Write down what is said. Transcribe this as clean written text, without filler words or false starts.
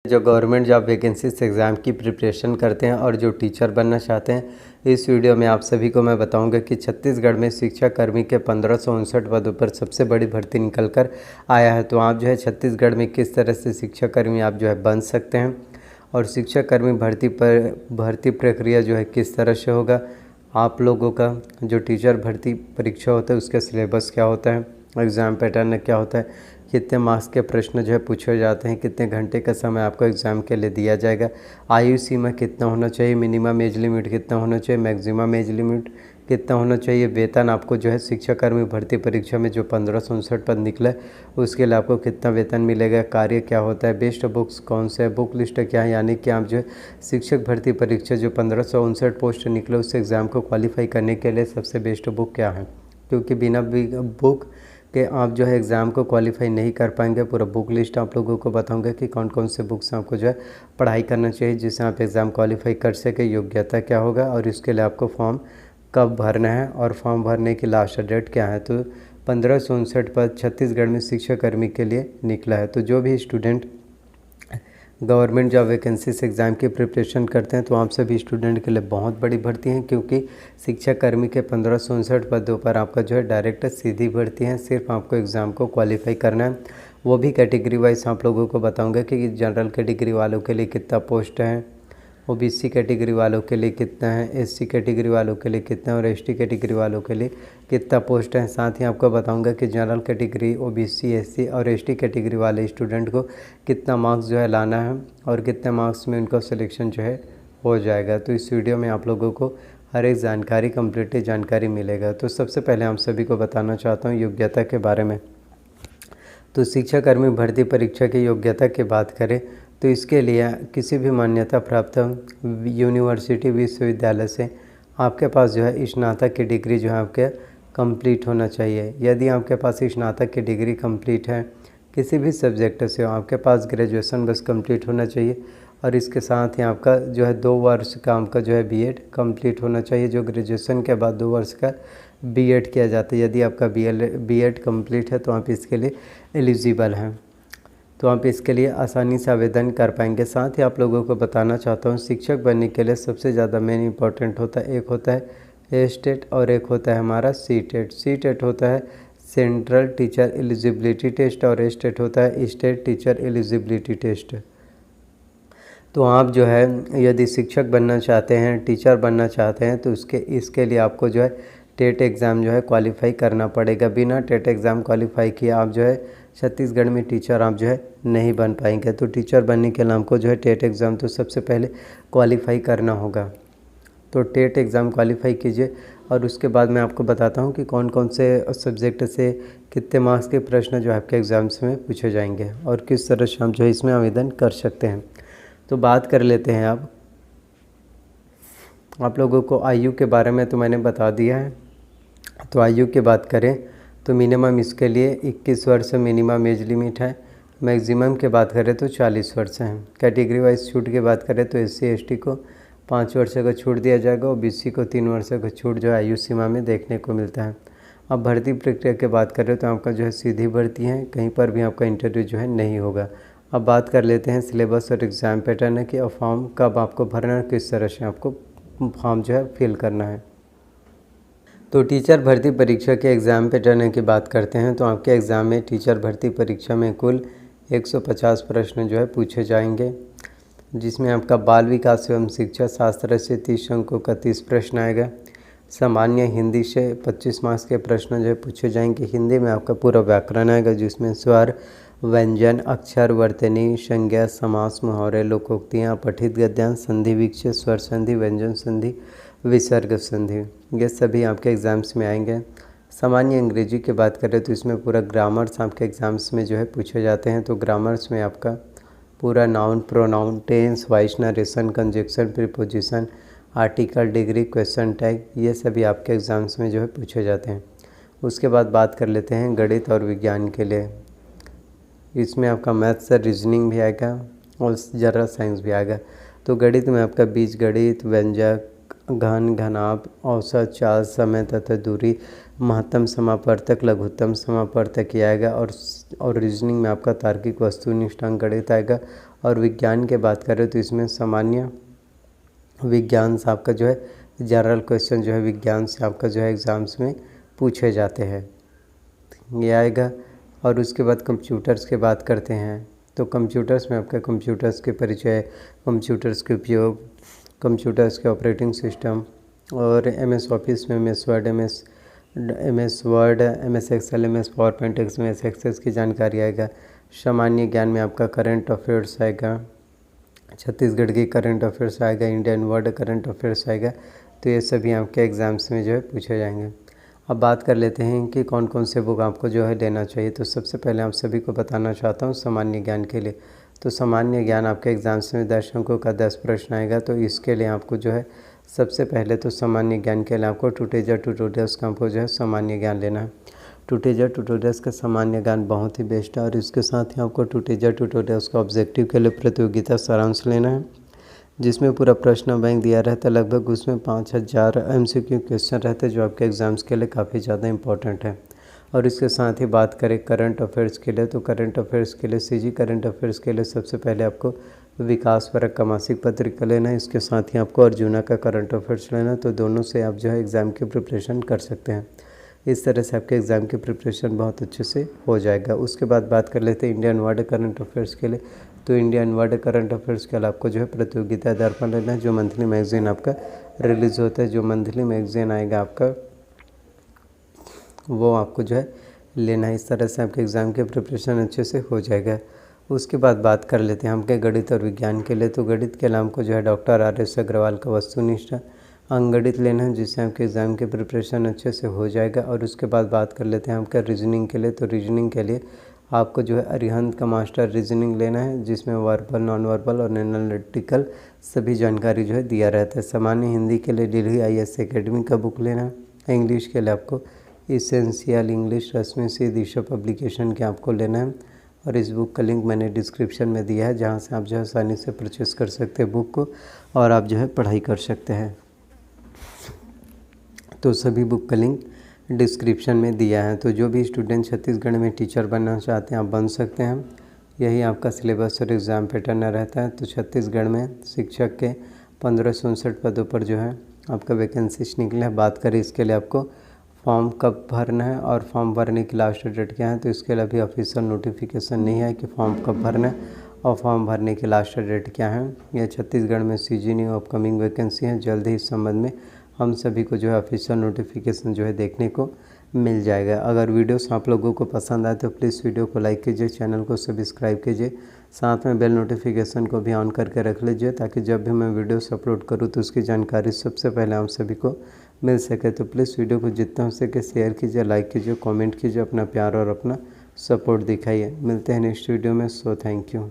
जो government job vacancies exam की preparation करते हैं और जो टीचर बनना चाहते हैं, इस वीडियो में आप सभी को मैं बताऊंगा कि छत्तीसगढ़ में शिक्षा कर्मी के 1559 पदों पर सबसे बड़ी भर्ती निकल कर आया है। तो आप जो है छत्तीसगढ़ में किस तरह से शिक्षा कर्मी आप जो है बन सकते हैं और शिक्षा कर्मी भर्ती प्रक्रिया जो है किस तरह से होगा, आप लोगों का जो टीचर भर्ती परीक्षा होता है उसका सिलेबस क्या होता है, एग्ज़ाम पैटर्न क्या होता है, कितने मार्क्स के प्रश्न जो है पूछे जाते हैं, कितने घंटे का समय आपको एग्ज़ाम के लिए दिया जाएगा, आयु सीमा कितना होना चाहिए, मिनिमम एज लिमिट कितना होना चाहिए, मैक्सिमम एज लिमिट कितना होना चाहिए, वेतन आपको जो है शिक्षाकर्मी भर्ती परीक्षा में जो 1559 पद निकला उसके लिए आपको कितना वेतन मिलेगा, कार्य क्या होता है, बेस्ट बुक्स कौन से है, बुक लिस्ट क्या है। यानी कि आप जो है शिक्षक भर्ती परीक्षा जो 1559 पोस्ट निकले उस एग्ज़ाम को क्वालिफाई करने के लिए सबसे बेस्ट बुक क्या है, क्योंकि बिना बुक कि आप जो है एग्ज़ाम को क्वालिफाई नहीं कर पाएंगे। पूरा बुक लिस्ट आप लोगों को बताऊंगा कि कौन कौन से बुक्स आपको जो है पढ़ाई करना चाहिए जिससे आप एग्ज़ाम क्वालिफाई कर सके, योग्यता क्या होगा और इसके लिए आपको फॉर्म कब भरना है और फॉर्म भरने की लास्ट डेट क्या है। तो 1559 पद छत्तीसगढ़ में शिक्षाकर्मी के लिए निकला है। तो जो भी student government job vacancies exam की प्रिपरेशन करते हैं तो आप सभी स्टूडेंट के लिए बहुत बड़ी भर्ती है, क्योंकि शिक्षाकर्मी के 1559 पदों पर आपका जो है डायरेक्ट सीधी भर्ती है। सिर्फ आपको एग्ज़ाम को क्वालिफाई करना है, वो भी कैटेगरी वाइज आप लोगों को बताऊंगा कि जनरल कैटेगरी वालों के लिए कितना पोस्ट है, ओबीसी कैटेगरी वालों के लिए कितना है, एससी कैटेगरी वालों के लिए कितना है और एसटी कैटेगरी वालों के लिए कितना पोस्ट है। साथ ही आपको बताऊंगा कि जनरल कैटेगरी, ओबीसी, एससी और एसटी कैटेगरी वाले स्टूडेंट को कितना मार्क्स जो है लाना है और कितने मार्क्स में उनका सिलेक्शन जो है हो जाएगा। तो इस वीडियो में आप लोगों को हर एक जानकारी, कंप्लीट जानकारी मिलेगा। तो सबसे पहले हम सभी को बताना चाहता हूँ योग्यता के बारे में। तो शिक्षाकर्मी भर्ती परीक्षा की योग्यता की बात करें तो इसके लिए किसी भी मान्यता प्राप्त यूनिवर्सिटी, विश्वविद्यालय से आपके पास जो है स्नातक की डिग्री जो है आपके कंप्लीट होना चाहिए। यदि आपके पास स्नातक की डिग्री कंप्लीट है किसी भी सब्जेक्ट से, आपके पास ग्रेजुएशन बस कंप्लीट होना चाहिए और इसके साथ ही आपका जो है 2 वर्ष का आपका जो है बीएड कंप्लीट होना चाहिए। जो ग्रेजुएशन के बाद 2 वर्ष का बीएड किया जाता है, यदि आपका बीएड कंप्लीट है तो आप इसके लिए एलिजिबल हैं, तो आप इसके लिए आसानी से आवेदन कर पाएंगे। साथ ही आप लोगों को बताना चाहता हूँ शिक्षक बनने के लिए सबसे ज़्यादा मेन इंपॉर्टेंट होता है, एक होता है एस्टेट और एक होता है हमारा सीटेट। सीटेट होता है सेंट्रल टीचर एलिजिबिलिटी टेस्ट और एस्टेट होता है स्टेट टीचर एलिजिबिलिटी टेस्ट। तो आप जो है यदि शिक्षक बनना चाहते हैं, टीचर बनना चाहते हैं तो इसके लिए आपको जो है टेट एग्ज़ाम जो है क्वालिफाई करना पड़ेगा। बिना टेट एग्ज़ाम क्वालिफाई किए आप जो है छत्तीसगढ़ में टीचर आप जो है नहीं बन पाएंगे। तो टीचर बनने के लिए हमको जो है टेट एग्ज़ाम तो सबसे पहले क्वालिफाई करना होगा। तो टेट एग्ज़ाम क्वालिफाई कीजिए और उसके बाद मैं आपको बताता हूँ कि कौन कौन से सब्जेक्ट से कितने मार्क्स के प्रश्न जो आपके एग्ज़ाम्स में पूछे जाएंगे और किस तरह से हम जो है इसमें आवेदन कर सकते हैं। तो बात कर लेते हैं अब आप लोगों को आयु के बारे में तो मैंने बता दिया है। तो आयु की बात करें तो मिनिमम इसके लिए 21 वर्ष मिनिमम एज लिमिट है। मैक्सिमम की बात करें तो 40 वर्ष है। कैटेगरी वाइज छूट की बात करें तो एससी एसटी को 5 वर्ष का छूट दिया जाएगा, ओबीसी को 3 वर्ष का छूट जो आयु सीमा में देखने को मिलता है। अब भर्ती प्रक्रिया की बात करें तो आपका जो है सीधी भर्ती है, कहीं पर भी आपका इंटरव्यू जो है नहीं होगा। अब बात कर लेते हैं सिलेबस और एग्ज़ाम पैटर्न है कि फॉर्म कब आपको भरना है, किस तरह से आपको फॉर्म जो है फिल करना है। तो टीचर भर्ती परीक्षा के एग्ज़ाम पैटर्न की बात करते हैं तो आपके एग्ज़ाम में टीचर भर्ती परीक्षा में कुल 150 प्रश्न जो है पूछे जाएंगे, जिसमें आपका बाल विकास एवं शिक्षा शास्त्र से 30 अंकों का 30 प्रश्न आएगा। सामान्य हिंदी से 25 मार्क्स के प्रश्न जो है पूछे जाएंगे। हिंदी में आपका पूरा व्याकरण आएगा, जिसमें स्वर, व्यंजन, अक्षर, वर्तनी, संज्ञा, समास, मुहावरे, लोकोक्तियाँ, पठित गद्यांश, संधि विच्छेद, स्वर संधि, व्यंजन संधि, विसर्ग संधि, ये सभी आपके एग्ज़ाम्स में आएंगे। सामान्य अंग्रेजी की बात करें तो इसमें पूरा ग्रामर्स आपके एग्ज़ाम्स में जो है पूछे जाते हैं। तो ग्रामर्स में आपका पूरा noun, pronoun, tense, voice narration, conjunction, preposition, article, degree, question tag, ये सभी आपके एग्ज़ाम्स में जो है पूछे जाते हैं। उसके बाद बात कर लेते हैं गणित और विज्ञान के लिए। इसमें आपका मैथ्स, रीजनिंग भी आएगा और जनरल साइंस भी आएगा। तो गणित में आपका बीजगणित, व्यंजक, घन, घनाभ, औसत, चाल, समय तथा दूरी, महत्तम समापवर्तक, लघुत्तम समापवर्तक ये आएगा। और रीजनिंग में आपका तार्किक वस्तुनिष्ठ गणित आएगा और विज्ञान की बात करें तो इसमें सामान्य विज्ञान से आपका जो है जनरल क्वेश्चन जो है विज्ञान से आपका जो है एग्ज़ाम्स में पूछे जाते हैं, ये आएगा। और उसके बाद कंप्यूटर्स की बात करते हैं तो कंप्यूटर्स में आपका कंप्यूटर्स के परिचय, कंप्यूटर्स के उपयोग, कंप्यूटर्स के ऑपरेटिंग सिस्टम और MS ऑफिस में MS Word, MS Excel, MS PowerPoint, MS Access की जानकारी आएगा। सामान्य ज्ञान में आपका करंट अफेयर्स आएगा, छत्तीसगढ़ की करंट अफेयर्स आएगा, इंडियन वर्ल्ड करंट अफेयर्स आएगा। तो ये सभी आपके एग्ज़ाम्स में जो है पूछे जाएंगे। अब बात कर लेते हैं कि कौन कौन से बुक आपको जो है लेना चाहिए। तो सबसे पहले आप सभी को बताना चाहता हूँ सामान्य ज्ञान के लिए। तो सामान्य ज्ञान आपके एग्ज़ाम्स में 10 अंकों का 10 प्रश्न आएगा। तो इसके लिए आपको जो है सबसे पहले तो सामान्य ज्ञान के लिए आपको टुटेजा ट्यूटोरियल्स का आपको जो है सामान्य ज्ञान लेना है। टुटेजा ट्यूटोरियल्स का सामान्य ज्ञान बहुत ही बेस्ट है और इसके साथ ही आपको टुटेजा ट्यूटोरियल्स का ऑब्जेक्टिव के लिए प्रतियोगिता सारांश लेना है, जिसमें पूरा प्रश्न बैंक दिया रहता है। लगभग उसमें 5000 MCQ क्वेश्चन रहते हैं जो आपके एग्ज़ाम्स के लिए काफ़ी ज़्यादा इंपॉर्टेंट है। और इसके साथ ही बात करें करंट अफेयर्स के लिए तो करंट अफेयर्स के लिए CG करंट अफेयर्स के लिए सबसे पहले आपको विकास परक का मासिक पत्रिका लेना है। इसके साथ ही आपको अर्जुना का करंट अफेयर्स लेना है। तो दोनों से आप जो है एग्ज़ाम की प्रिपरेशन कर सकते हैं। इस तरह से आपके एग्ज़ाम की प्रिपरेशन बहुत अच्छे से हो जाएगा। उसके बाद बात कर लेते हैं इंडियन वर्ल्ड करंट अफेयर्स के लिए। तो इंडियन वर्ल्ड करंट अफेयर्स के लिए आपको जो है प्रतियोगिता दर्पण लेना है, जो मंथली मैगज़ीन आपका रिलीज़ होता है। जो मंथली मैगज़ीन आएगा आपका वो आपको जो है लेना है। इस तरह से आपके एग्ज़ाम के प्रिपरेशन अच्छे से हो जाएगा। उसके बाद बात कर लेते हैं हमके गणित और विज्ञान के लिए। तो गणित के लिए हमको जो है डॉक्टर RS अग्रवाल का वस्तुनिष्ठ अंकगणित लेना है, जिससे आपके एग्ज़ाम के प्रिपरेशन अच्छे से हो जाएगा। और उसके बाद बात कर लेते हैं हमका रीजनिंग के लिए। तो रीजनिंग के लिए आपको जो है अरिहंत का मास्टर रीजनिंग लेना है, जिसमें वर्बल, नॉन वर्बल और एनालिटिकल सभी जानकारी जो है दिया रहता है। सामान्य हिंदी के लिए दिल्ली IAS एकेडमी का बुक लेना है। इंग्लिश के लिए आपको इसेंशियल इंग्लिश रश्मि से दिशा पब्लिकेशन के आपको लेना है। और इस बुक का लिंक मैंने डिस्क्रिप्शन में दिया है, जहाँ से आप जो है आसानी से परचेस कर सकते हैं बुक को और आप जो है पढ़ाई कर सकते हैं। तो सभी बुक का लिंक डिस्क्रिप्शन में दिया है। तो जो भी स्टूडेंट छत्तीसगढ़ में टीचर बनना चाहते हैं आप बन सकते हैं। यही आपका सिलेबस और एग्ज़ाम पैटर्न रहता है। तो छत्तीसगढ़ में शिक्षक के 1559 पदों पर जो है आपका वैकेंसीज निकले हैं। बात करें इसके लिए आपको फॉर्म कब भरना है और फॉर्म भरने की लास्ट डेट क्या है, तो इसके लिए अभी ऑफिशियल नोटिफिकेशन नहीं है कि फॉर्म कब भरना है और फॉर्म भरने की लास्ट डेट क्या है। यह छत्तीसगढ़ में CG न्यू अपकमिंग वैकेंसी है। जल्द ही इस संबंध में हम सभी को जो है ऑफिशियल नोटिफिकेशन जो है देखने को मिल जाएगा। अगर वीडियोस आप लोगों को पसंद आए तो प्लीज़ वीडियो को लाइक कीजिए, चैनल को सब्सक्राइब कीजिए, साथ में बेल नोटिफिकेशन को भी ऑन करके रख लीजिए, ताकि जब भी मैं वीडियोस अपलोड करूँ तो उसकी जानकारी सबसे पहले आप सभी को मिल सके। तो प्लीज़ वीडियो को जितना हो सके शेयर कीजिए, लाइक कीजिए, कमेंट कीजिए, अपना प्यार और अपना सपोर्ट दिखाइए। मिलते हैं नेक्स्ट वीडियो में। So thank you.